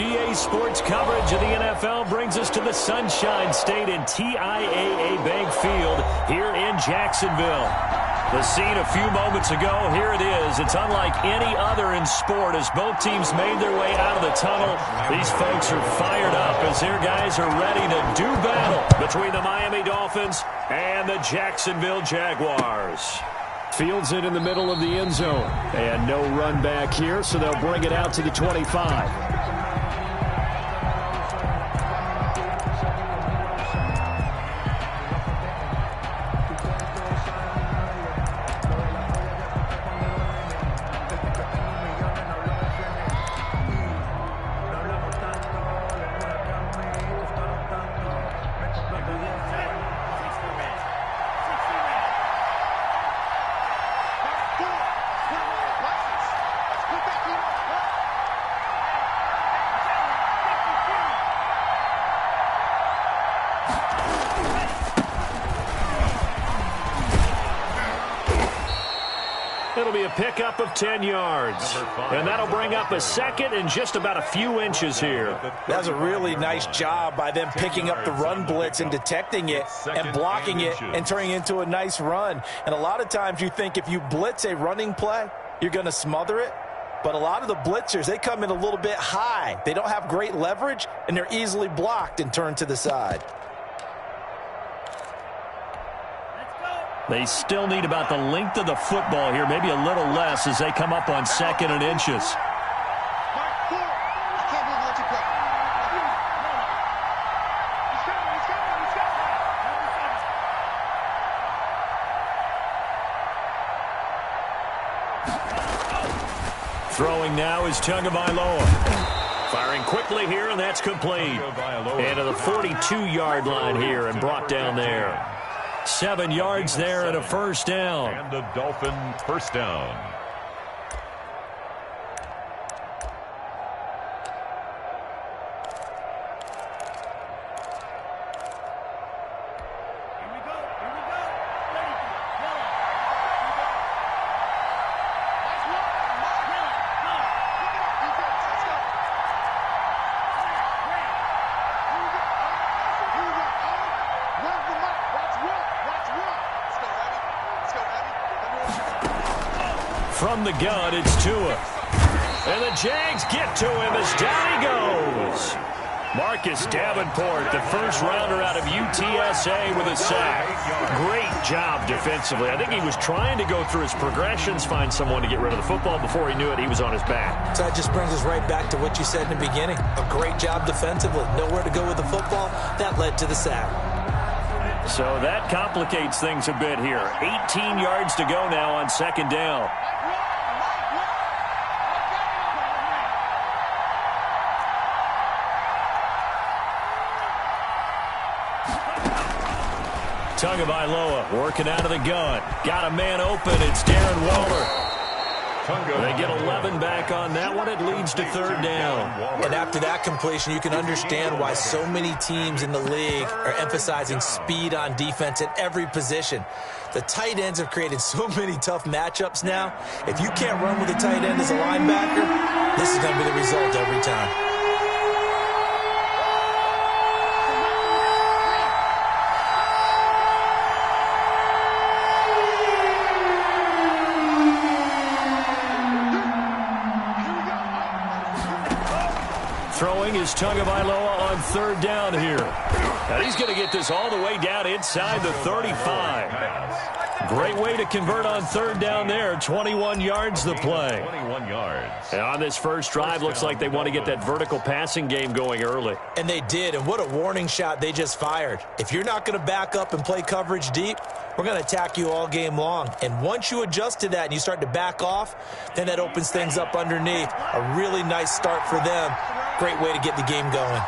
EA Sports coverage of the NFL brings us to the Sunshine State and TIAA Bank Field here in Jacksonville. The scene a few moments ago, here it is. It's unlike any other in sport as both teams made their way out of the tunnel. These folks are fired up as their guys are ready to do battle between the Miami Dolphins and the Jacksonville Jaguars. Fields it in the middle of the end zone. And no run back here, so they'll bring it out to the 25. It'll be a pickup of 10 yards. And that'll bring up a second and just about a few inches here. That's a really nice job by them picking up the run blitz and detecting it and blocking it and turning it into a nice run. And a lot of times you think if you blitz a running play, you're going to smother it. But a lot of the blitzers, they come in a little bit high. They don't have great leverage, and they're easily blocked and turned to the side. They still need about the length of the football here, maybe a little less as they come up on second and inches. Throwing now is Tagovailoa. Firing quickly here, and that's complete. And to the 42-yard line here and brought down there. 7 yards there and a first down. And the Dolphin first down. From the gun, it's Tua. And the Jags get to him as down he goes. Marcus Davenport, the first rounder out of UTSA with a sack. Great job defensively. I think he was trying to go through his progressions, find someone to get rid of the football. Before he knew it, he was on his back. So that just brings us right back to what you said in the beginning. A great job defensively. Nowhere to go with the football. That led to the sack. So that complicates things a bit here. 18 yards to go now on second down. Tagovailoa working out of the gun. Got a man open. It's Darren Waller. They get 11 back on that one. It leads to third down. And after that completion, you can understand why so many teams in the league are emphasizing speed on defense at every position. The tight ends have created so many tough matchups now. If you can't run with a tight end as a linebacker, this is going to be the result every time. Throwing is Tagovailoa on third down here. And he's going to get this all the way down inside the 35. Great way to convert on third down there. 21 yards the play. 21 yards. And on this first drive, looks like they want to get that vertical passing game going early. And they did, and what a warning shot they just fired. If you're not going to back up and play coverage deep, we're going to attack you all game long. And once you adjust to that and you start to back off, then that opens things up underneath. A really nice start for them. Great way to get the game going.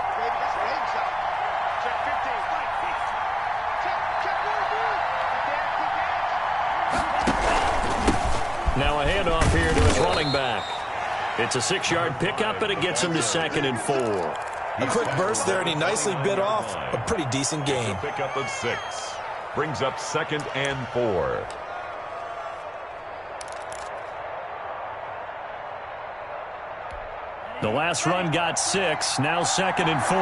Now a handoff here to his running back. It's a 6-yard pickup, and it gets him to second and 4. A quick burst there, and he nicely bit off a pretty decent gain. Pickup of 6. Brings up second and 4. The last run got 6. Now 2nd and 4.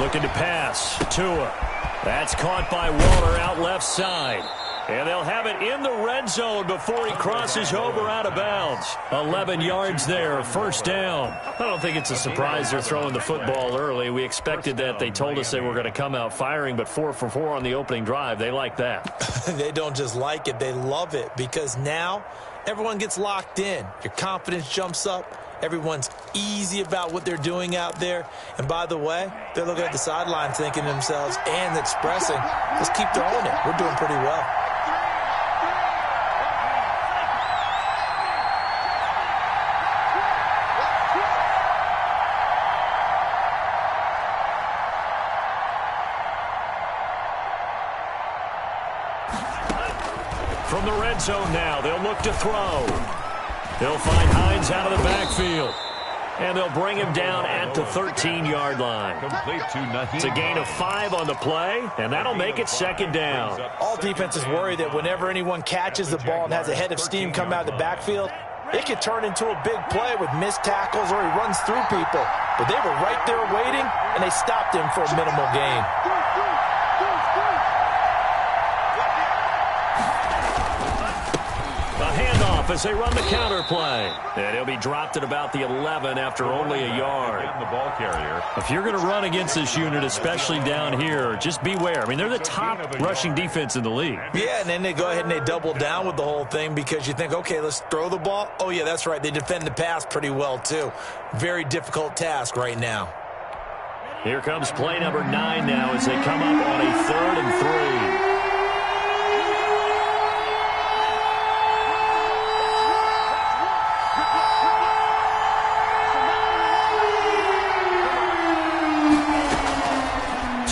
Looking to pass. Tua. That's caught by Waller out left side. And they'll have it in the red zone before he crosses over out of bounds. 11 yards there, 1st down. I don't think it's a surprise they're throwing the football early. We expected that. They told us they were going to come out firing, but 4 for 4 on the opening drive. They like that. They don't just like it, they love it, because now everyone gets locked in. Your confidence jumps up. Everyone's easy about what they're doing out there. And by the way, they're looking at the sideline thinking to themselves and expressing, let's keep throwing it. We're doing pretty well. From the red zone now, they'll look to throw. They'll find Hines out of the backfield. And they'll bring him down at the 13-yard line. It's a gain of 5 on the play, and that'll make it 2nd down. All defenses worry that whenever anyone catches the ball and has a head of steam come out of the backfield, it could turn into a big play with missed tackles or he runs through people. But they were right there waiting, and they stopped him for a minimal gain. As they run the counter play. And he'll be dropped at about the 11 after only a yard. The ball carrier. If you're going to run against this unit, especially down here, just beware. I mean, they're the top rushing defense in the league. Yeah, and then they go ahead and they double down with the whole thing because you think, okay, let's throw the ball. Oh, yeah, that's right. They defend the pass pretty well, too. Very difficult task right now. Here comes play number 9 now as they come up on a 3rd and 3.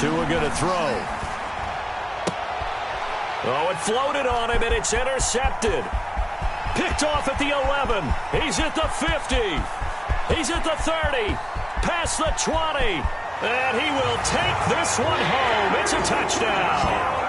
Tua going to throw. Oh, it floated on him, and it's intercepted. Picked off at the 11. He's at the 50. He's at the 30. Past the 20. And he will take this one home. It's a touchdown.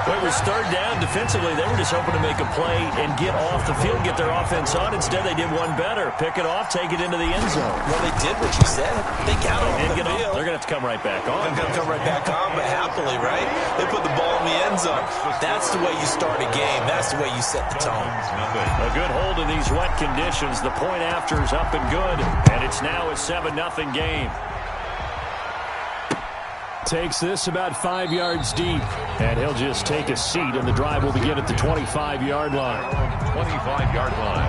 Well, it was 3rd down. Defensively, they were just hoping to make a play and get off the field, get their offense on. Instead, they did one better. Pick it off, take it into the end zone. Well, they did what you said. They got off the field. They're going to have to come right back on. They're going to come right back on, but happily, right? They put the ball in the end zone. That's the way you start a game. That's the way you set the tone. A good hold in these wet conditions. The point after is up and good, and it's now a 7-0 game. Takes this about 5 yards deep, and he'll just take a seat, and the drive will begin at the 25-yard line. 25-yard line.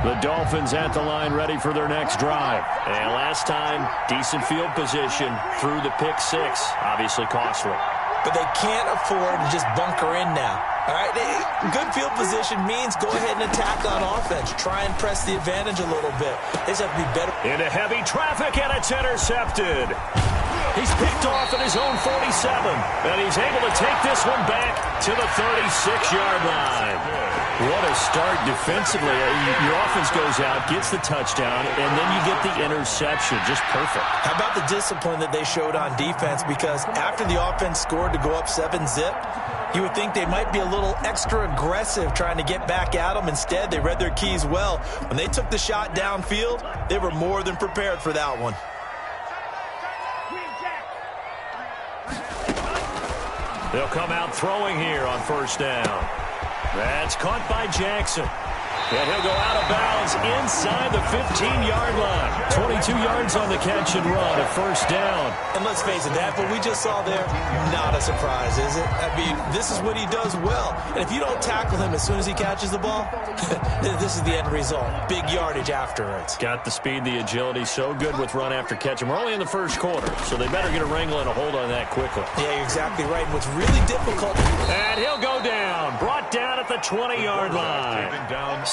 The Dolphins at the line ready for their next drive. And last time, decent field position through the pick 6. Obviously costly. But they can't afford to just bunker in now. All right, good field position means go ahead and attack on offense. Try and press the advantage a little bit. They just have to be better. Into heavy traffic, and it's intercepted. He's picked off at his own 47, and he's able to take this one back to the 36-yard line. What a start defensively. Your offense goes out, gets the touchdown, and then you get the interception. Just perfect. How about the discipline that they showed on defense? Because after the offense scored to go up 7-zip, you would think they might be a little extra aggressive trying to get back at them. Instead, they read their keys well. When they took the shot downfield, they were more than prepared for that one. They'll come out throwing here on 1st down. That's caught by Jackson. And he'll go out of bounds inside the 15-yard line. 22 yards on the catch and run at 1st down. And let's face it, that what we just saw there, not a surprise, is it? I mean, this is what he does well. And if you don't tackle him as soon as he catches the ball, this is the end result. Big yardage afterwards. Got the speed, the agility, so good with run after catch. And we're only in the 1st quarter, so they better get a wrangle and a hold on that quickly. Yeah, you're exactly right. What's really difficult. And he'll go down. Brought down at the 20-yard line.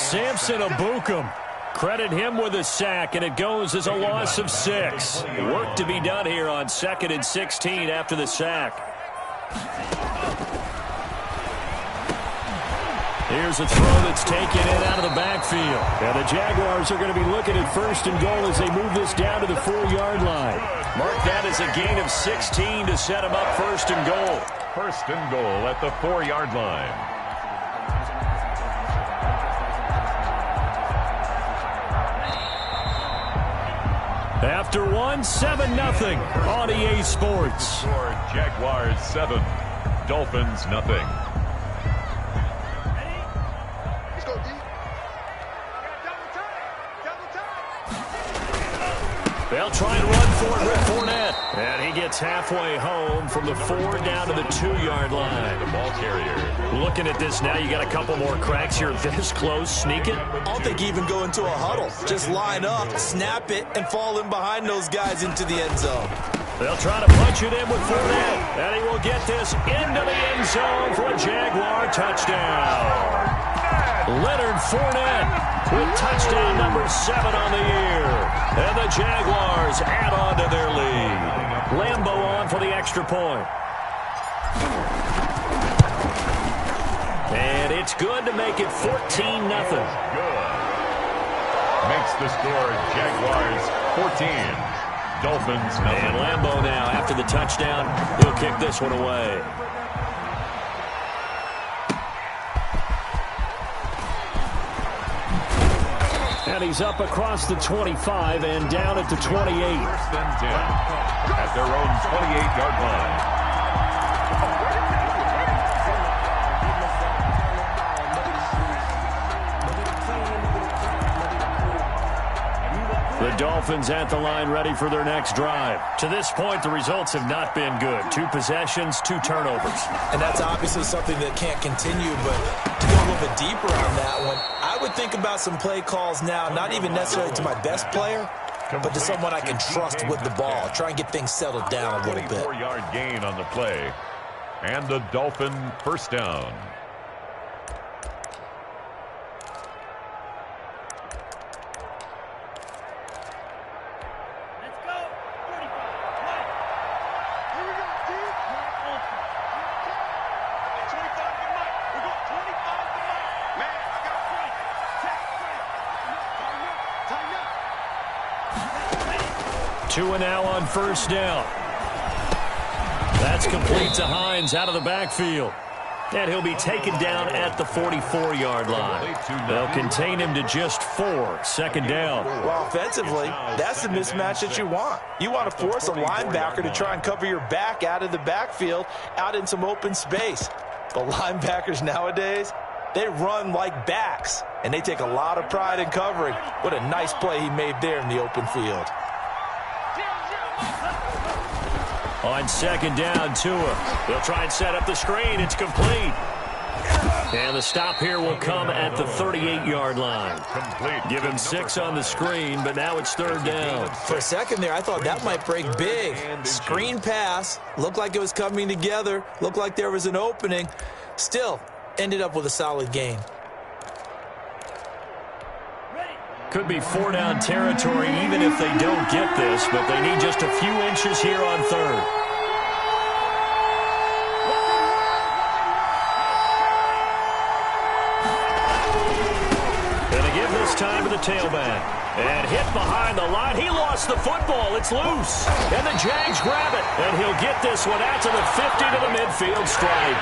Samson Abukum. Credit him with a sack, and it goes as a loss of 6. Work to be done here on 2nd and 16 after the sack. Here's a throw that's taken in out of the backfield. And the Jaguars are going to be looking at 1st and goal as they move this down to the 4-yard line. Mark that as a gain of 16 to set them up 1st and goal. 1st and goal at the 4-yard line. After one, 7-0 on EA Sports. Jaguars 7, Dolphins nothing. They'll try and run for it with Fournette. And he gets halfway home from the 4 down to the 2-yard line. The ball carrier. Looking at this now, you got a couple more cracks here. This close, sneak it. I don't think even go into a huddle. Just line up, snap it, and fall in behind those guys into the end zone. They'll try to punch it in with Fournette. And he will get this into the end zone for a Jaguar touchdown. Leonard Fournette with touchdown number 7 on the year. And the Jaguars add on to their lead. Lambeau on for the extra point. And it's good to make it 14-0. Good. Makes the score Jaguars 14. Dolphins nothing. And Lambeau now, after the touchdown, he'll kick this one away. And he's up across the 25 and down at the 28. 1st and 10 at their own 28-yard line. The Dolphins at the line ready for their next drive. To this point, the results have not been good. 2 possessions, 2 turnovers. And that's obviously something that can't continue, but to go a little bit deeper on that one, I would think about some play calls now, not even necessarily to my best player, but to someone I can trust with the ball. Try and get things settled down a little bit. 4-yard gain on the play. And the Dolphin 1st down. Two and now on 1st down. That's complete to Hines out of the backfield. And he'll be taken down at the 44-yard line. They'll contain him to just 4. 2nd down. Well, offensively, that's the mismatch that you want. You want to force a linebacker to try and cover your back out of the backfield, out in some open space. But linebackers nowadays, they run like backs, and they take a lot of pride in covering. What a nice play he made there in the open field. On 2nd down, Tua. They'll try and set up the screen. It's complete. And the stop here will come at the 38-yard line. Give him 6 on the screen, but now it's 3rd down. For a second there, I thought that might break big. Screen pass. Looked like it was coming together. Looked like there was an opening. Still, ended up with a solid gain. Could be 4-down territory even if they don't get this, but they need just a few inches here on 3rd. And they give this time to the tailback. And hit behind the line. He lost the football. It's loose. And the Jags grab it. And he'll get this one out to the 50 to the midfield stripe.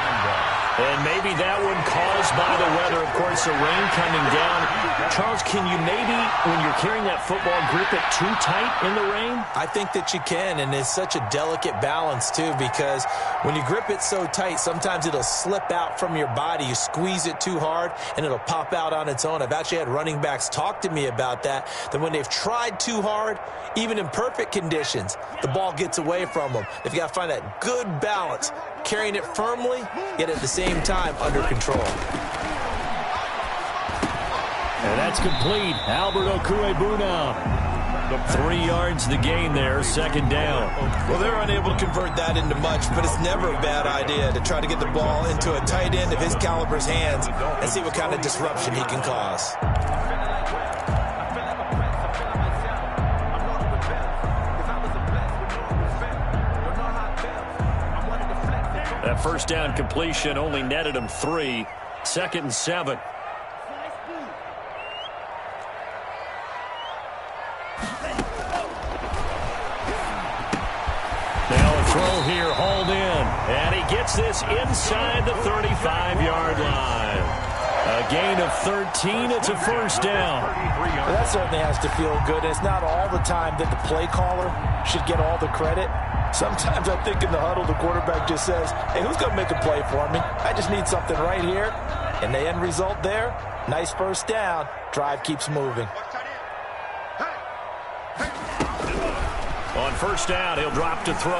And maybe that one caused by the weather. Of course, the rain coming down. Charles, can you maybe, when you're carrying that football, grip it too tight in the rain? I think that you can, and it's such a delicate balance, too, because when you grip it so tight, sometimes it'll slip out from your body. You squeeze it too hard, and it'll pop out on its own. I've actually had running backs talk to me about that when they've tried too hard, even in perfect conditions, the ball gets away from them. They've got to find that good balance, carrying it firmly, yet at the same time under control. And that's complete. Albert Okwuegbuna now. 3 yards the gain there, 2nd down. Well, they're unable to convert that into much, but it's never a bad idea to try to get the ball into a tight end of his caliber's hands and see what kind of disruption he can cause. That 1st down completion only netted him 3. 2nd and 7. Now a throw here, hauled in. And he gets this inside the 35-yard line. A gain of 13. It's a first down. Well, that certainly has to feel good. It's not all the time that the play caller should get all the credit. Sometimes I think in the huddle, the quarterback just says, hey, who's going to make a play for me? I just need something right here. And the end result there, nice first down. Drive keeps moving. On first down, he'll drop to throw.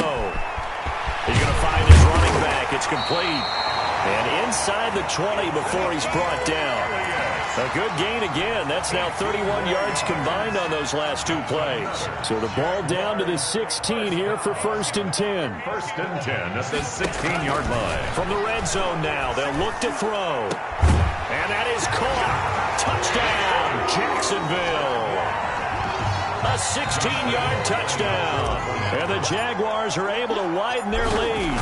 He's going to find his running back. It's complete. And inside the 20 before he's brought down. A good gain again. That's now 31 yards combined on those last 2 plays. So the ball down to the 16 here for 1st and 10. 1st and 10 at the 16-yard line. From the red zone now, they'll look to throw. And that is caught. Touchdown, Jacksonville. A 16-yard touchdown. And the Jaguars are able to widen their lead.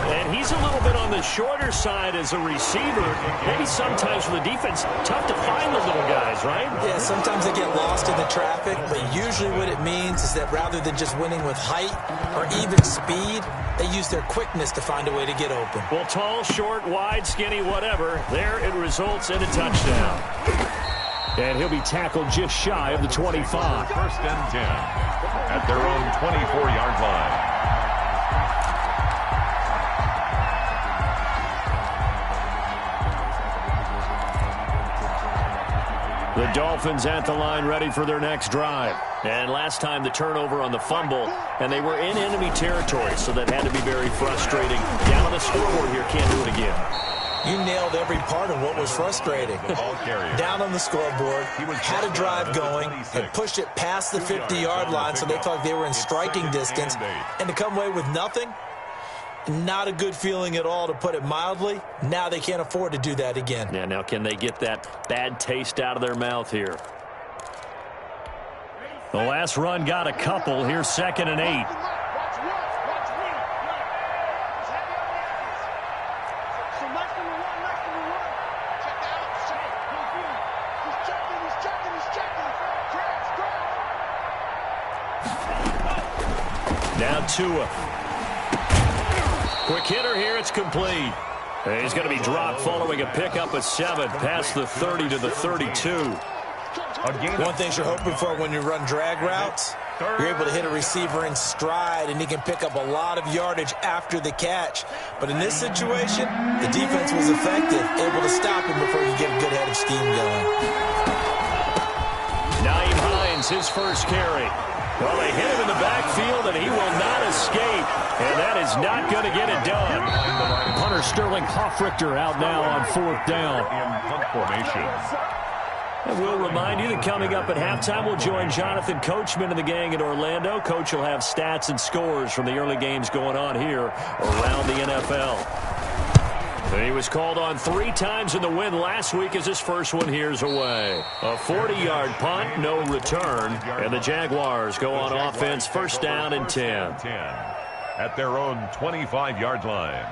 And he's a little bit on the shorter side as a receiver. Maybe sometimes for the defense, tough to find the little guys, right? Yeah, sometimes they get lost in the traffic, but usually what it means is that rather than just winning with height or even speed, they use their quickness to find a way to get open. Well, tall, short, wide, skinny, whatever, there it results in a touchdown. And he'll be tackled just shy of the 25. 1st and 10 at their own 24-yard line. The Dolphins at the line ready for their next drive. And last time the turnover on the fumble, and they were in enemy territory, so that had to be very frustrating. Down on the scoreboard here, can't do it again. You nailed every part of what was frustrating. Down on the scoreboard, had a drive going, had pushed it past the 50-yard line so they thought they were in striking distance, and to come away with nothing, not a good feeling at all, to put it mildly. Now they can't afford to do that again. Yeah, now can they get that bad taste out of their mouth here? The last run got a couple. Here's 2nd and 8. Now Tua. Quick hitter here, it's complete. And he's going to be dropped following a pickup of 7 past the 30 to the 32. One thing you're hoping for when you run drag routes, you're able to hit a receiver in stride, and he can pick up a lot of yardage after the catch. But in this situation, the defense was effective, able to stop him before he get a good head of steam going. Nyheim Hines, his first carry. Well, they hit him in the backfield, and he will not escape. And that is not going to get it done. Punter Sterling Hoffrichter out now on 4th down. In punt formation. And we'll remind you that coming up at halftime, we'll join Jonathan Coachman and the gang in Orlando. Coach will have stats and scores from the early games going on here around the NFL. And he was called on 3 times in the win last week as his first one here's away. A 40-yard punt, no return. And the Jaguars go on offense, 1st down and 10. At their own 25-yard line.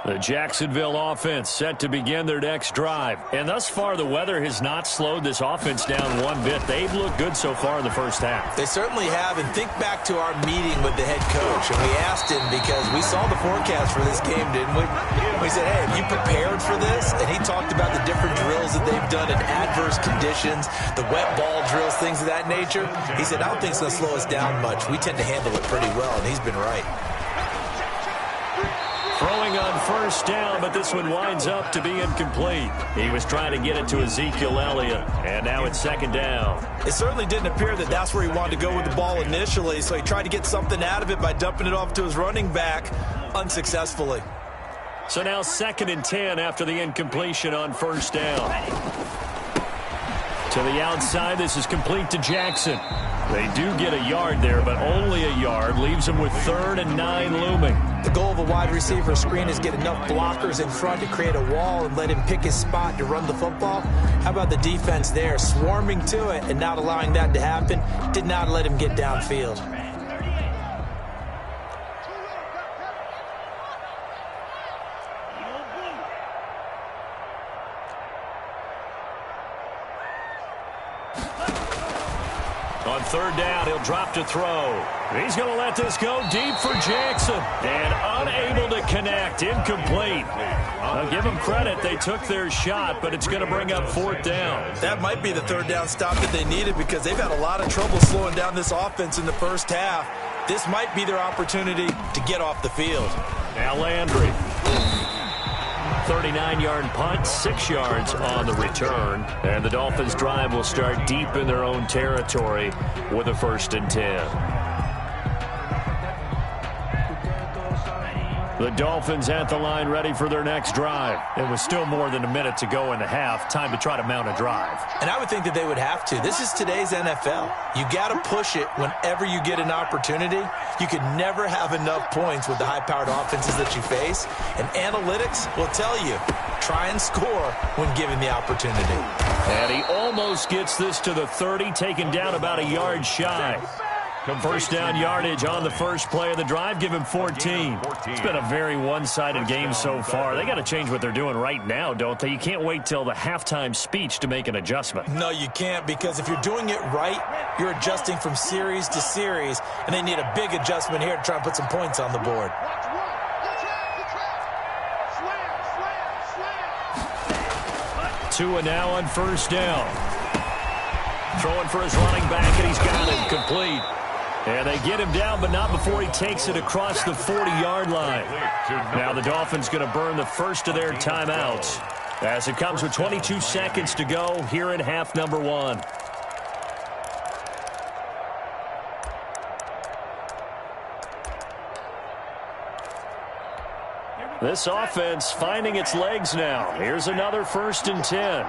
The Jacksonville offense set to begin their next drive. And thus far, the weather has not slowed this offense down one bit. They've looked good so far in the first half. They certainly have. And think back to our meeting with the head coach. And we asked him, because we saw the forecast for this game, didn't we? We said, hey, have you prepared for this? And he talked about the different drills that they've done in adverse conditions, the wet ball drills, things of that nature. He said, I don't think it's going to slow us down much. We tend to handle it pretty well, and he's been right. Throwing on 1st down, but this one winds up to be incomplete. He was trying to get it to Ezekiel Elliott, and now it's 2nd down. It certainly didn't appear that that's where he wanted to go with the ball initially, so he tried to get something out of it by dumping it off to his running back unsuccessfully. So now 2nd and 10 after the incompletion on 1st down. To the outside, this is complete to Jackson. They do get a yard there, but only a yard. Leaves them with 3rd and 9 looming. The goal of a wide receiver screen is get enough blockers in front to create a wall and let him pick his spot to run the football. How about the defense there, swarming to it and not allowing that to happen? Did not let him get downfield. On third down, he'll drop to throw. He's going to let this go deep for Jackson. And unable to connect. Incomplete. I'll give them credit. They took their shot, but it's going to bring up fourth down. That might be the third down stop that they needed because they've had a lot of trouble slowing down this offense in the first half. This might be their opportunity to get off the field. Now Landry. 39-yard punt, 6 yards on the return. And the Dolphins' drive will start deep in their own territory with a 1st and 10. The Dolphins at the line ready for their next drive. It was still more than a minute to go in the half. Time to try to mount a drive. And I would think that they would have to. This is today's NFL. You got to push it whenever you get an opportunity. You can never have enough points with the high-powered offenses that you face. And analytics will tell you, try and score when given the opportunity. And he almost gets this to the 30, taken down about a yard shy. First down yardage on the first play of the drive. Give him 14. It's been a very one-sided game so far. They got to change what they're doing right now, don't they? You can't wait till the halftime speech to make an adjustment. No, you can't, because if you're doing it right, you're adjusting from series to series, and they need a big adjustment here to try and put some points on the board. Tua now on first down. Throwing for his running back, and he's got it complete. And they get him down, but not before he takes it across the 40-yard line. Now the Dolphins going to burn the first of their timeouts as it comes with 22 seconds to go here in half number 1. This offense finding its legs now. Here's another 1st and 10.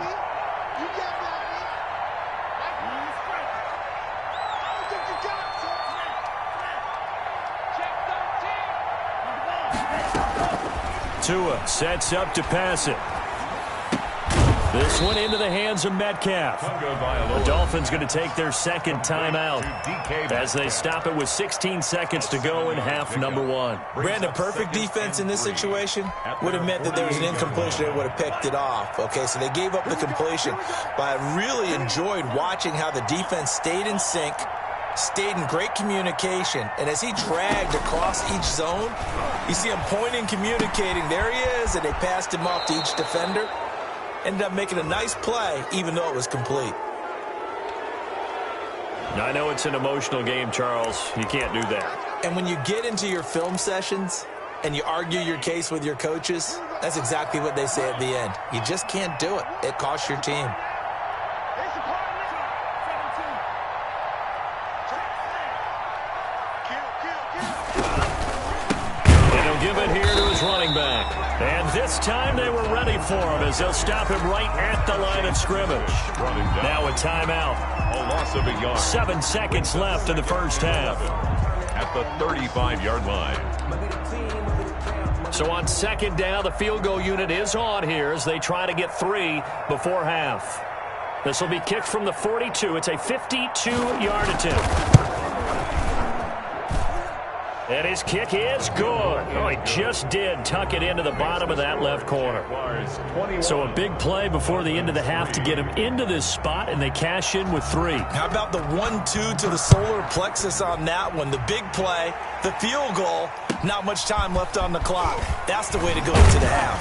Tua sets up to pass it. This one into the hands of Metcalf. The Dolphins going to take their second timeout as they stop it with 16 seconds to go in half number 1. Brandon, perfect defense in this situation would have meant that there was an incompletion that would have picked it off. Okay, so they gave up the completion, but I really enjoyed watching how the defense stayed in sync, stayed in great communication, and as he dragged across each zone, you see him pointing, communicating. There he is, and they passed him off to each defender. Ended up making a nice play, even though it was complete. I know it's an emotional game, Charles. You can't do that. And when you get into your film sessions and you argue your case with your coaches, that's exactly what they say at the end. You just can't do it. It costs your team. Give it here to his running back. And this time they were ready for him as they'll stop him right at the line of scrimmage. Now a timeout. A loss of a yard. 7 seconds left in the first half. At the 35-yard line. So on second down, the field goal unit is on here as they try to get 3 before half. This will be kicked from the 42. It's a 52-yard attempt. And his kick is good. Oh, he just did tuck it into the bottom of that left corner. So a big play before the end of the half to get him into this spot, and they cash in with 3. How about the 1-2 to the solar plexus on that one? The big play, the field goal, not much time left on the clock. That's the way to go into the half.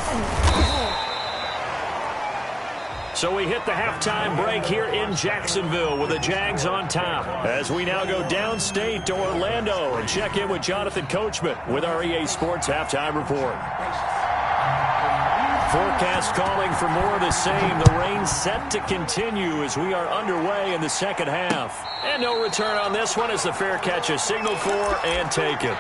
So we hit the halftime break here in Jacksonville with the Jags on top. As we now go downstate to Orlando and check in with Jonathan Coachman with our EA Sports Halftime Report. Forecast calling for more of the same. The rain set to continue as we are underway in the second half. And no return on this one as the fair catch is signaled for and taken.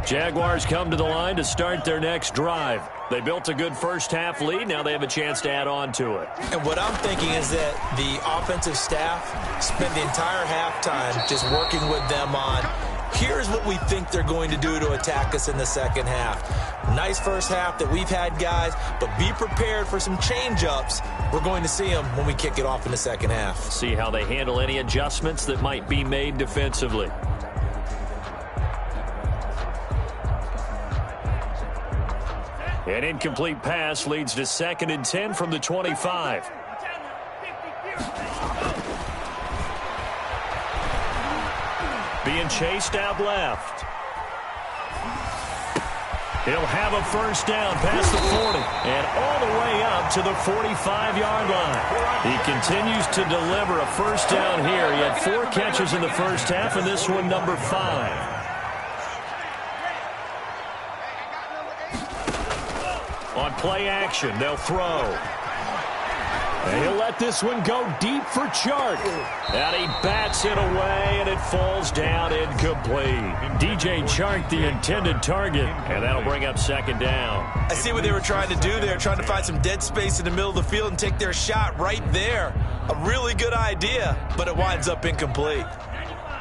Jaguars come to the line to start their next drive. They built a good first half lead. Now they have a chance to add on to it. And what I'm thinking is that the offensive staff spent the entire halftime just working with them on Here's what we think they're going to do to attack us in the second half. Nice first half that we've had, guys, but be prepared for some change-ups. We're going to see them when we kick it off in the second half. See how they handle any adjustments that might be made defensively. An incomplete pass leads to 2nd and 10 from the 25. Being chased out left. He'll have a first down past the 40 and all the way up to the 45-yard line. He continues to deliver a first down here. He had 4 catches in the first half, and this one number 5. On play action, they'll throw. And he'll let this one go deep for Chark. And he bats it away, and it falls down incomplete. DJ Chark, the intended target, and that'll bring up 2nd down. I see what they were trying to do there, trying to find some dead space in the middle of the field and take their shot right there. A really good idea, but it winds up incomplete.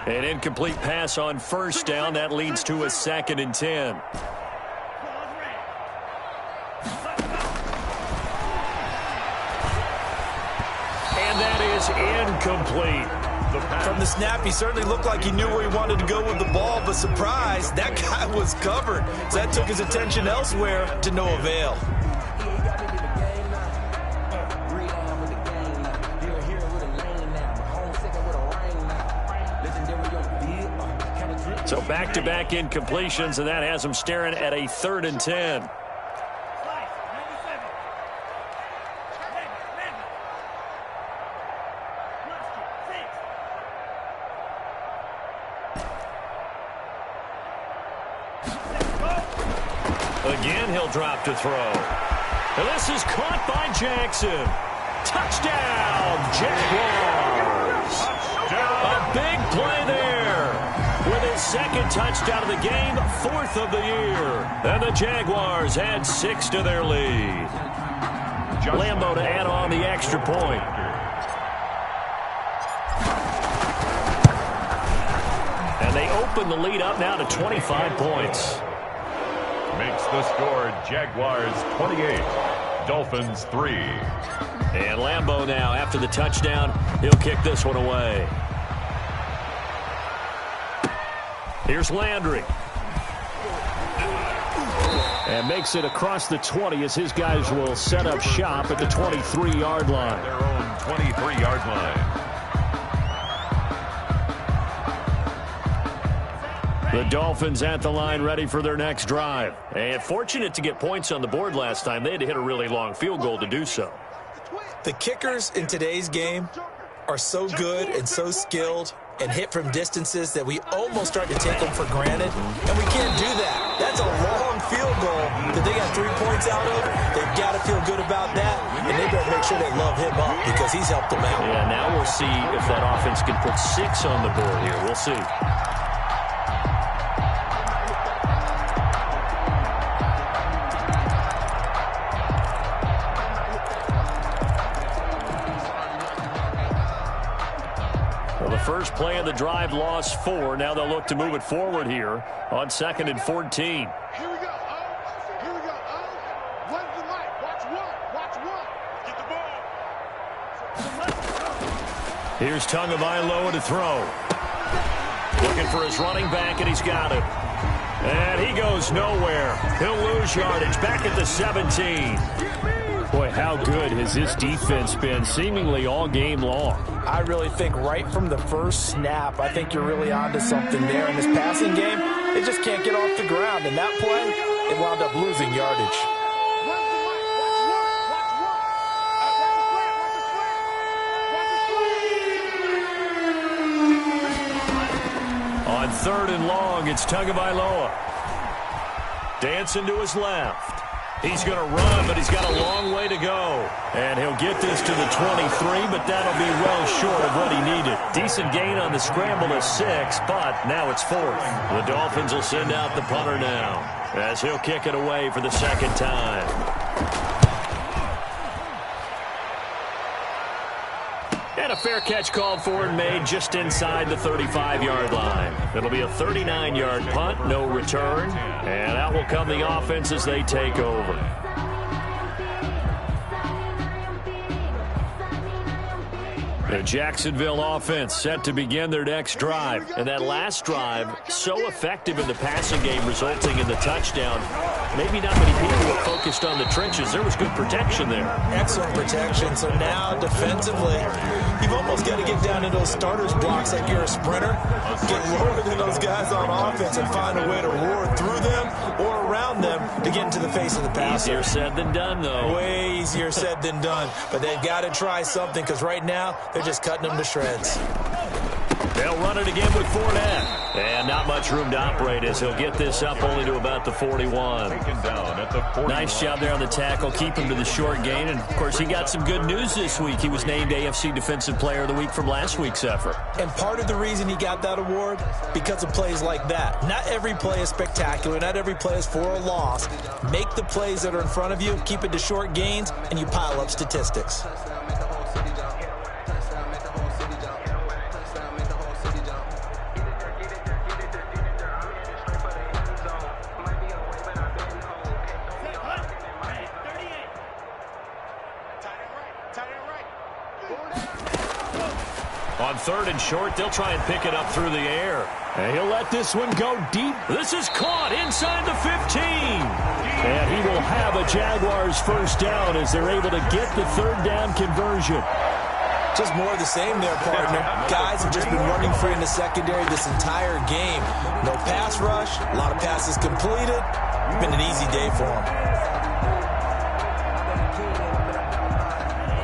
An incomplete pass on first down. That leads to a 2nd and 10. Incomplete. From the snap, he certainly looked like he knew where he wanted to go with the ball, but surprise, that guy was covered. So that took his attention elsewhere to no avail. So back-to-back incompletions, and that has him staring at a 3rd and 10. Again, he'll drop to throw. And this is caught by Jackson. Touchdown, Jaguars. A big play there. With his 2nd touchdown of the game, 4th of the year. And the Jaguars add 6 to their lead. Lambo to add on the extra point. And they open the lead up now to 25 points. Makes the score Jaguars 28, Dolphins 3. And Lambo now, after the touchdown, he'll kick this one away. Here's Landry. And makes it across the 20 as his guys will set up shop at the 23-yard line. Their own 23-yard line. The Dolphins at the line ready for their next drive. And fortunate to get points on the board last time. They had to hit a really long field goal to do so. The kickers in today's game are so good and so skilled and hit from distances that we almost start to take them for granted. And we can't do that. That's a long field goal that they got 3 points out of. They've got to feel good about that. And they better make sure they love him up because he's helped them out. Yeah, now we'll see if that offense can put 6 on the board here. We'll see. First play of the drive lost 4. Now they'll look to move it forward here on 2nd and 14. Here we go. Here we go. Run the light. Watch one. Get the ball. Here's Tagovailoa to throw. Looking for his running back, and he's got it. And he goes nowhere. He'll lose yardage back at the 17. Boy, how good has this defense been seemingly all game long? I really think right from the first snap, I think you're really onto something there. In this passing game, they just can't get off the ground. And that play, it wound up losing yardage. On 3rd and long, it's Tagovailoa. Dancing to his left. He's going to run, but he's got a long way to go. And he'll get this to the 23, but that'll be well short of what he needed. Decent gain on the scramble to 6, but now it's 4th. The Dolphins will send out the punter now as he'll kick it away for the 2nd time. And a fair catch called for and made just inside the 35-yard line. It'll be a 39-yard punt, no return. And out will come the offense as they take over. The Jacksonville offense set to begin their next drive. And that last drive, so effective in the passing game, resulting in the touchdown. Maybe not many people were focused on the trenches. There was good protection there. Excellent protection. So now, defensively, you've almost got to get down into those starters blocks like you're a sprinter. Get lower than those guys on offense and find a way to roar through them or around them to get into the face of the passer. Easier said than done, though. Way easier said than done. But they've got to try something because right now, they're just cutting them to shreds. They'll run it again with Fournette. And not much room to operate as he'll get this up only to about the 41. Nice job there on the tackle. Keep him to the short gain. And, of course, he got some good news this week. He was named AFC Defensive Player of the Week from last week's effort. And part of the reason he got that award, because of plays like that. Not every play is spectacular. Not every play is for a loss. Make the plays that are in front of you, keep it to short gains, and you pile up statistics. On 3rd and short, they'll try and pick it up through the air. And he'll let this one go deep. This is caught inside the 15. And he will have a Jaguars first down as they're able to get the 3rd down conversion. Just more of the same there, partner. Guys have just been running free in the secondary this entire game. No pass rush, a lot of passes completed. It's been an easy day for them.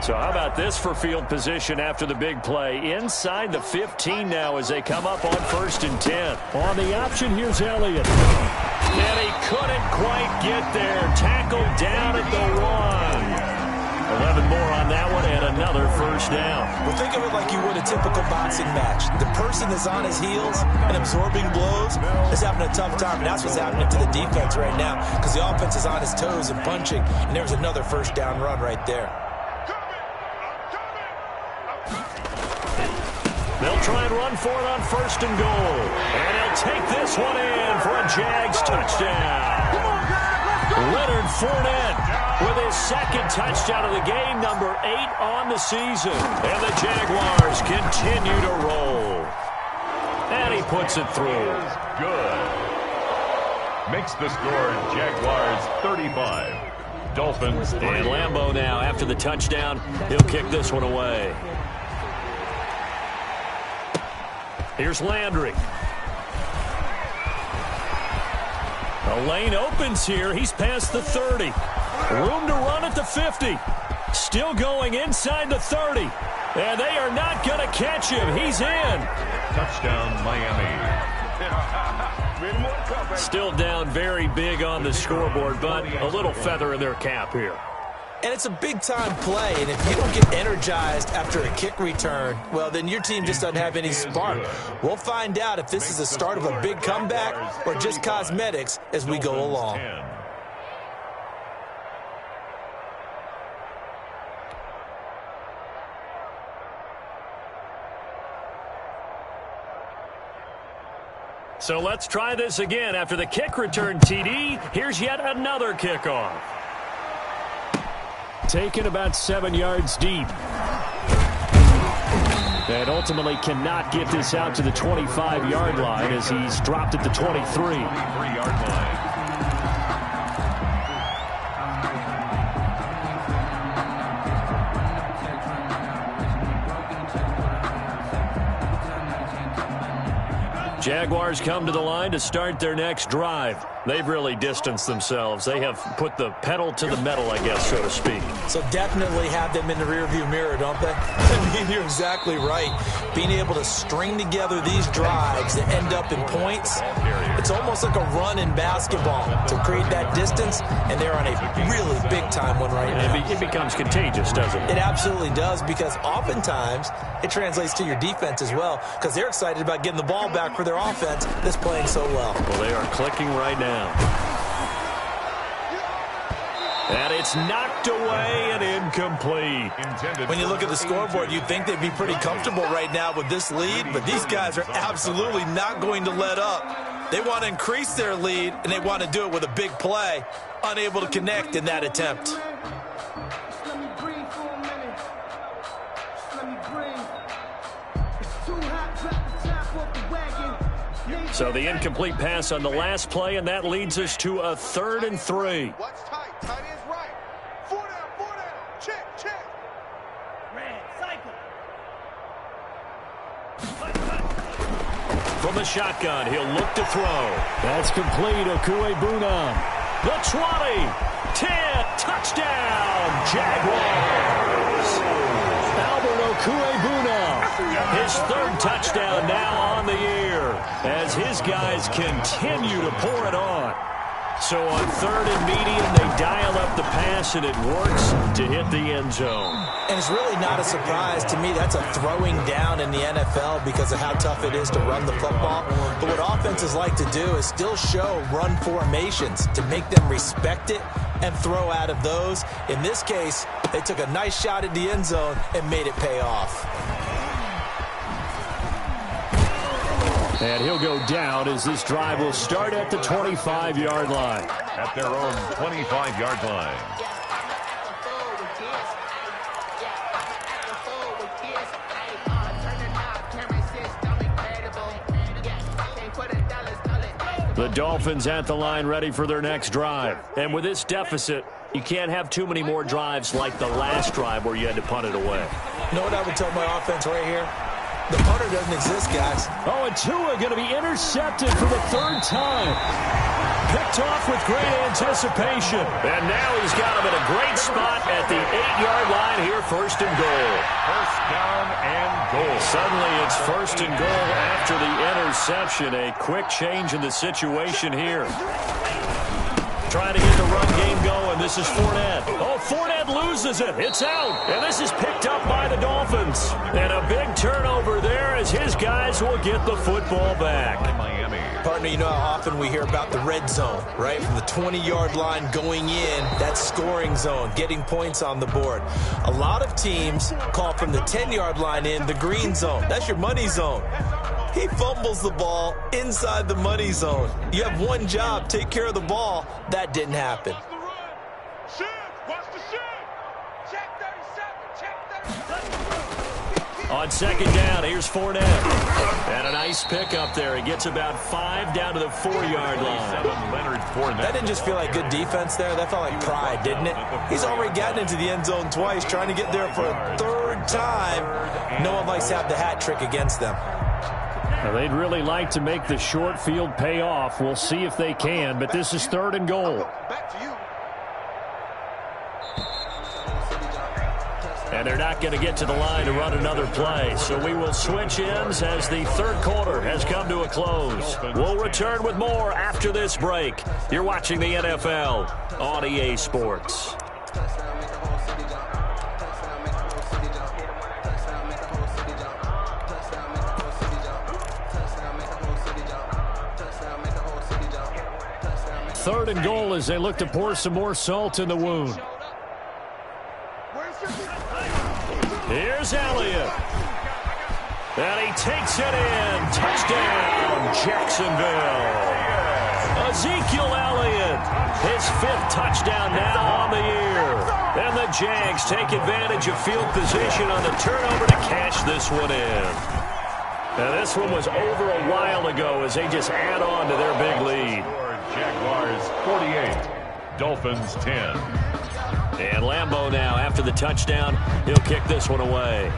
So how about this for field position after the big play? Inside the 15 now as they come up on 1st and 10. On the option, here's Elliott. And he couldn't quite get there. Tackled down at the 1. 11 more on that one and another first down. Well, think of it like you would a typical boxing match. The person that's on his heels and absorbing blows is having a tough time. And that's what's happening to the defense right now because the offense is on his toes and punching. And there's another first down run right there. They'll try and run for it on 1st and goal. And he'll take this one in for a Jags touchdown. Leonard Fournette with his 2nd touchdown of the game, number 8 on the season. And the Jaguars continue to roll. And he puts it through. Good. Makes the score Jaguars 35. Dolphins 3. And Lambeau now, after the touchdown, he'll kick this one away. Here's Landry. The lane opens here. He's past the 30. Room to run at the 50. Still going inside the 30. And they are not going to catch him. He's in. Touchdown, Miami. Still down very big on the scoreboard, but a little feather in their cap here. And it's a big-time play, and if you don't get energized after a kick return, well, then your team just doesn't have any spark. We'll find out if this is the start of a big comeback or just cosmetics as we go along. So let's try this again. After the kick return TD, here's yet another kickoff. Taken about 7 yards deep. And ultimately cannot get this out to the 25-yard line as he's dropped at the 23. 23-yard line. Jaguars come to the line to start their next drive. They've really distanced themselves. They have put the pedal to the metal, I guess, so to speak. So definitely have them in the rearview mirror, don't they? I mean, you're exactly right. Being able to string together these drives that end up in points, it's almost like a run in basketball to create that distance, and they're on a really big-time one right now. It becomes contagious, doesn't it? It absolutely does, because oftentimes it translates to your defense as well, because they're excited about getting the ball back for their offense that's playing so well. Well, they are clicking right now. And it's knocked away and incomplete. When you look at the scoreboard, you'd think they'd be pretty comfortable right now with this lead, but these guys are absolutely not going to let up. They want to increase their lead, and they want to do it with a big play. Unable to connect in that attempt. So the incomplete pass on the last play, and that leads us to a 3rd and 3. What's tight? Tight ends right. 4 down, 4 down. Check, check. Red, cycle. From the shotgun, he'll look to throw. That's complete. Okuebunam. The 20. 10. Touchdown. Jaguars. Albert Okuebunam. His 3rd touchdown now on the year as his guys continue to pour it on. So on 3rd and medium, they dial up the pass, and it works to hit the end zone. And it's really not a surprise to me. That's a throwing down in the NFL because of how tough it is to run the football. But what offenses like to do is still show run formations to make them respect it and throw out of those. In this case, they took a nice shot at the end zone and made it pay off. And he'll go down as this drive will start at the 25-yard line. At their own 25-yard line. The Dolphins at the line ready for their next drive. And with this deficit, you can't have too many more drives like the last drive where you had to punt it away. You know what I would tell my offense right here? The punter doesn't exist, guys. Oh, and Tua going to be intercepted for the 3rd time. Picked off with great anticipation. And now he's got him in a great spot at the 8-yard line here, 1st and goal. 1st down and goal. Suddenly it's 1st and goal after the interception. A quick change in the situation here. Trying to get the run game going. This is Fournette. Oh, Fournette loses it. It's out. And this is picked up by the Dolphins. And a big turnover there as his guys will get the football back. Miami. Partner, you know how often we hear about the red zone, right? From the 20-yard line going in, that scoring zone, getting points on the board. A lot of teams call from the 10-yard line in the green zone. That's your money zone. He fumbles the ball inside the money zone. You have one job, take care of the ball. That didn't happen. Watch the run. Shoot. Watch the shoot. Check 37. Check 37. On 2nd down, here's Fournette. And a nice pickup there. He gets about 5 down to the 4-yard line. Leonard Fournette. That didn't just feel like good defense there. That felt like pride, didn't it? He's already gotten into the end zone twice, trying to get there for a 3rd time. No one likes to have the hat trick against them. Now, they'd really like to make the short field pay off. We'll see if they can, but this is 3rd and goal. Back to you. And they're not going to get to the line to run another play. So we will switch ends as the 3rd quarter has come to a close. We'll return with more after this break. You're watching the NFL on EA Sports. Third and goal as they look to pour some more salt in the wound. Here's Elliott. And he takes it in. Touchdown, Jacksonville. Ezekiel Elliott, his 5th touchdown now on the year. And the Jags take advantage of field position on the turnover to cash this one in. Now, this one was over a while ago as they just add on to their big lead. Jaguars 48, Dolphins 10. And Lambeau now, after the touchdown, he'll kick this one away.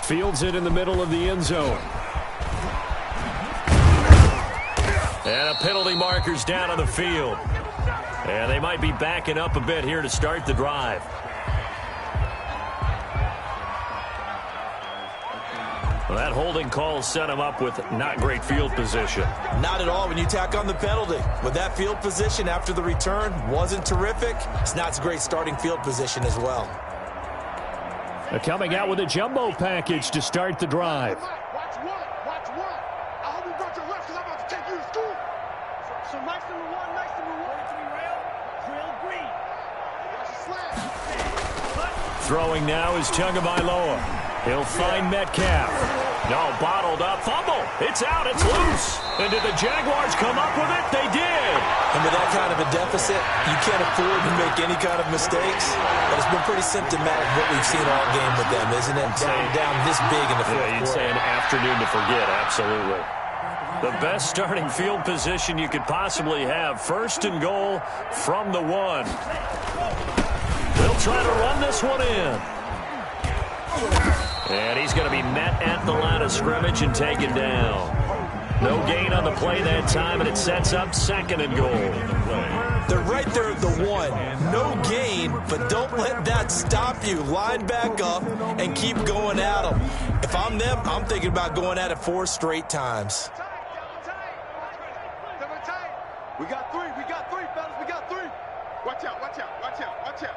Fields it in the middle of the end zone. And a penalty marker's down on the field. And they might be backing up a bit here to start the drive. Well, that holding call set him up with not great field position. Not at all when you tack on the penalty. With that field position after the return wasn't terrific. It's not a great starting field position as well. They're coming out with a jumbo package to start the drive. Watch one. Watch one. I hope you brought your lunch because I'm about to take you to school. So nice number one, nice number one. Throwing now is Tagovailoa. He'll find Metcalf. No, bottled up. Fumble. It's out. It's loose. And did the Jaguars come up with it? They did. And with that kind of a deficit, you can't afford to make any kind of mistakes. But it's been pretty symptomatic of what we've seen all game with them, isn't it? Down this big in the fourth quarter. You'd say an afternoon to forget. Absolutely. The best starting field position you could possibly have. First and goal from the 1. They'll try to run this one in. And he's going to be met at the line of scrimmage and taken down. No gain on the play that time, and it sets up second and goal. They're right there at the 1. No gain, but don't let that stop you. Line back up and keep going at them. If I'm them, I'm thinking about going at it 4 straight times. We got 3, fellas, we got 3. Watch out, watch out, watch out, watch out.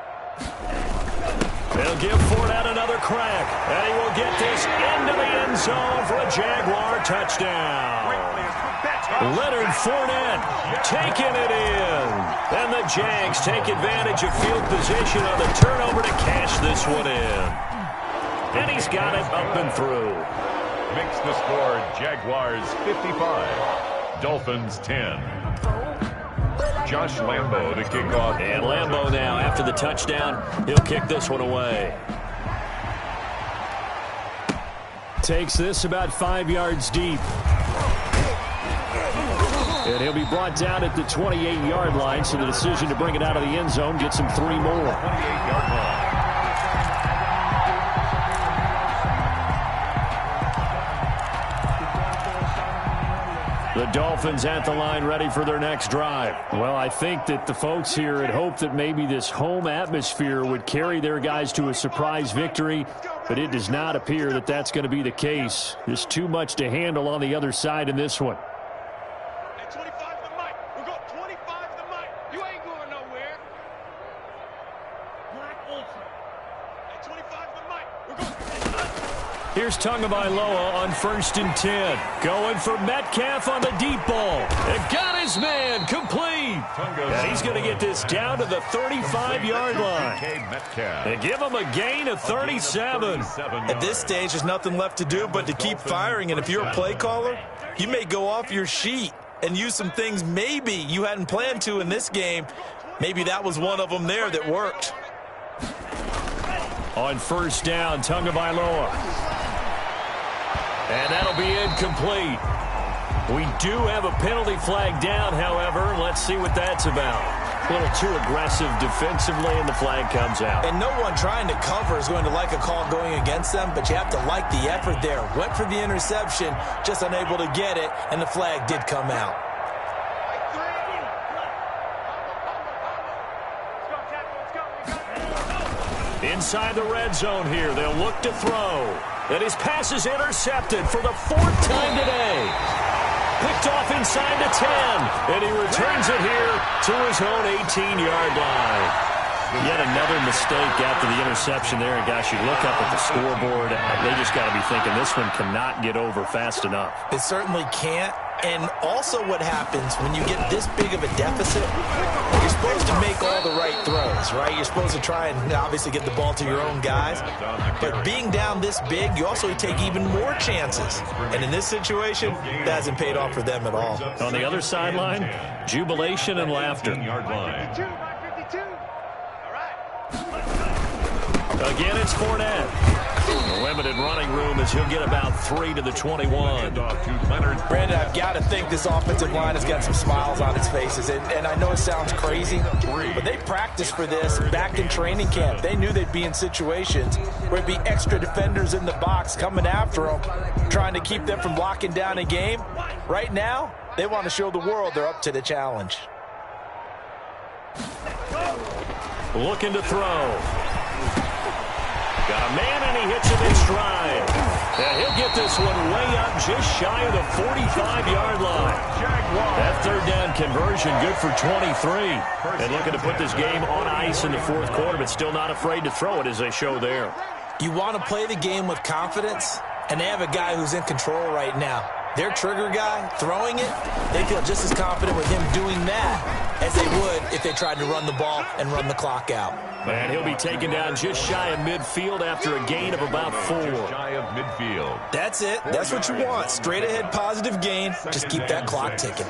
They'll give Fournette another crack, and he will get this into the end zone for a Jaguar touchdown. Leonard Fournette taking it in. And the Jags take advantage of field position on the turnover to cash this one in. And he's got it up and through. Makes the score Jaguars 55, Dolphins 10. Josh Lambo to kick off. And Lambo now, after the touchdown, he'll kick this one away. Takes this about 5 yards deep. And he'll be brought down at the 28-yard line, so the decision to bring it out of the end zone gets him 3 more. 28-yard line. The Dolphins at the line ready for their next drive. Well, I think that the folks here had hoped that maybe this home atmosphere would carry their guys to a surprise victory, but it does not appear that that's going to be the case. There's too much to handle on the other side in this one. Hey, 25 the mic. We're going 25 the mic. You ain't going nowhere. Black Ultra. Hey, 25 the mic. We're going. Here's Tagovailoa on 1st and 10. Going for Metcalf on the deep ball. It got his man complete. And he's going to get this down to the 35-yard line. And give him a gain of 37. At this stage, there's nothing left to do but to keep firing. And if you're a play caller, you may go off your sheet and use some things maybe you hadn't planned to in this game. Maybe that was one of them there that worked. On 1st down, Tagovailoa. And that'll be incomplete. We do have a penalty flag down, however. Let's see what that's about. A little too aggressive defensively, and the flag comes out. And no one trying to cover is going to like a call going against them, but you have to like the effort there. Went for the interception, just unable to get it, and the flag did come out. Inside the red zone here, they'll look to throw. And his pass is intercepted for the 4th time today. Picked off inside the 10. And he returns it here to his own 18-yard line. Yet another mistake after the interception there. And gosh, you look up at the scoreboard, they just got to be thinking this one cannot get over fast enough. It certainly can't. And also what happens when you get this big of a deficit, you're supposed to make all the right throws, right? You're supposed to try and obviously get the ball to your own guys. But being down this big, you also take even more chances. And in this situation, that hasn't paid off for them at all. On the other sideline, jubilation and laughter. 52 by 52. All right. Again, it's Fournette. The limited running room as he'll get about 3 to the 21. Brandon, I've got to think this offensive line has got some smiles on its faces. And I know it sounds crazy, but they practiced for this back in training camp. They knew they'd be in situations where it'd be extra defenders in the box coming after them, trying to keep them from locking down a game. Right now, they want to show the world they're up to the challenge. Looking to throw. Got a man, and he hits him in stride. And he'll get this one way up just shy of the 45-yard line. That 3rd down conversion good for 23. And looking to put this game on ice in the 4th quarter, but still not afraid to throw it as they show there. You want to play the game with confidence, and they have a guy who's in control right now. their trigger guy throwing it, they feel just as confident with him doing that as they would if they tried to run the ball and run the clock out. And he'll be taken down just shy of midfield after a gain of about 4. Just shy of midfield. That's it. That's what you want. Straight ahead positive gain. Just keep that clock ticking.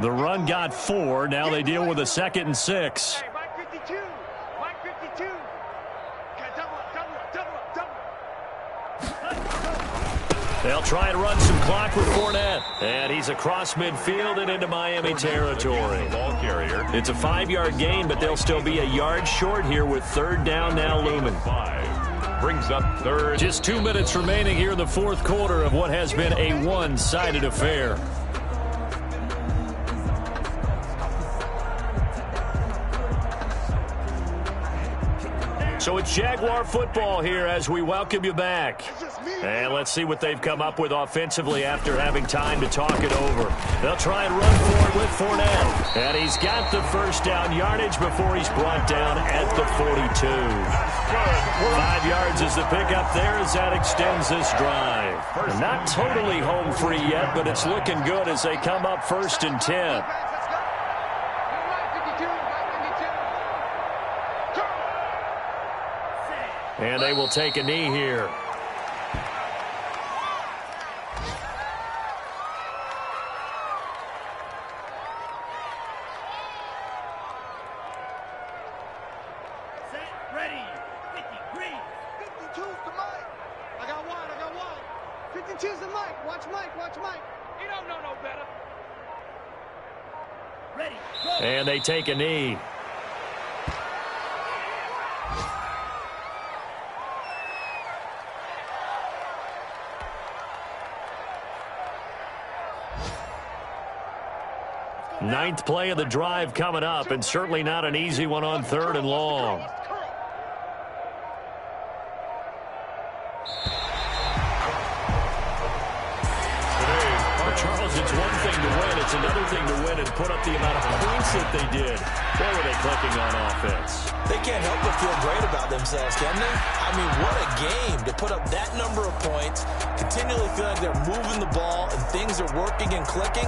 The run got 4. Now they deal with a 2nd and 6. Hey, Mike 52. Mike 52. Okay, double up. They'll try and run some clock with Fournette. And he's across midfield and into Miami territory. Ball carrier. It's a 5-yard gain, but they'll still be a yard short here with 3rd down now looming. 5. Brings up 3rd. Just 2 minutes remaining here in the 4th quarter of what has been a one-sided affair. So it's Jaguar football here as we welcome you back. And let's see what they've come up with offensively after having time to talk it over. They'll try and run for it with Fournette. And he's got the 1st down yardage before he's brought down at the 42. 5 yards is the pickup there as that extends this drive. Not totally home free yet, but it's looking good as they come up 1st and 10. And they will take a knee here. Set, ready. 50, green. 52's the Mike. I got one. 52's the Mike. Watch Mike. He don't know no better. Ready, go. And they take a knee. Ninth play of the drive coming up, and certainly not an easy one on 3rd and long. Charles, it's one thing to win. It's another thing to win and put up the amount of points that they did. Boy, were they clicking on offense. They can't help but feel great about themselves, can they? I mean, what a game to put up that number of points, continually feel like they're moving the ball and things are working and clicking.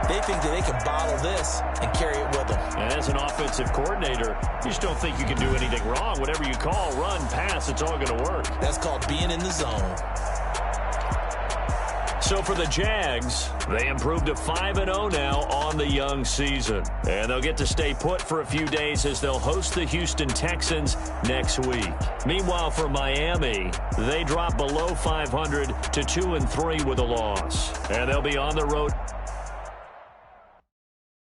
They think that they can bottle this and carry it with them. And as an offensive coordinator, you just don't think you can do anything wrong. Whatever you call, run, pass, it's all going to work. That's called being in the zone. So for the Jags, they improved to 5-0 now on the young season. And they'll get to stay put for a few days as they'll host the Houston Texans next week. Meanwhile, for Miami, they drop below 500 to 2-3 with a loss. And they'll be on the road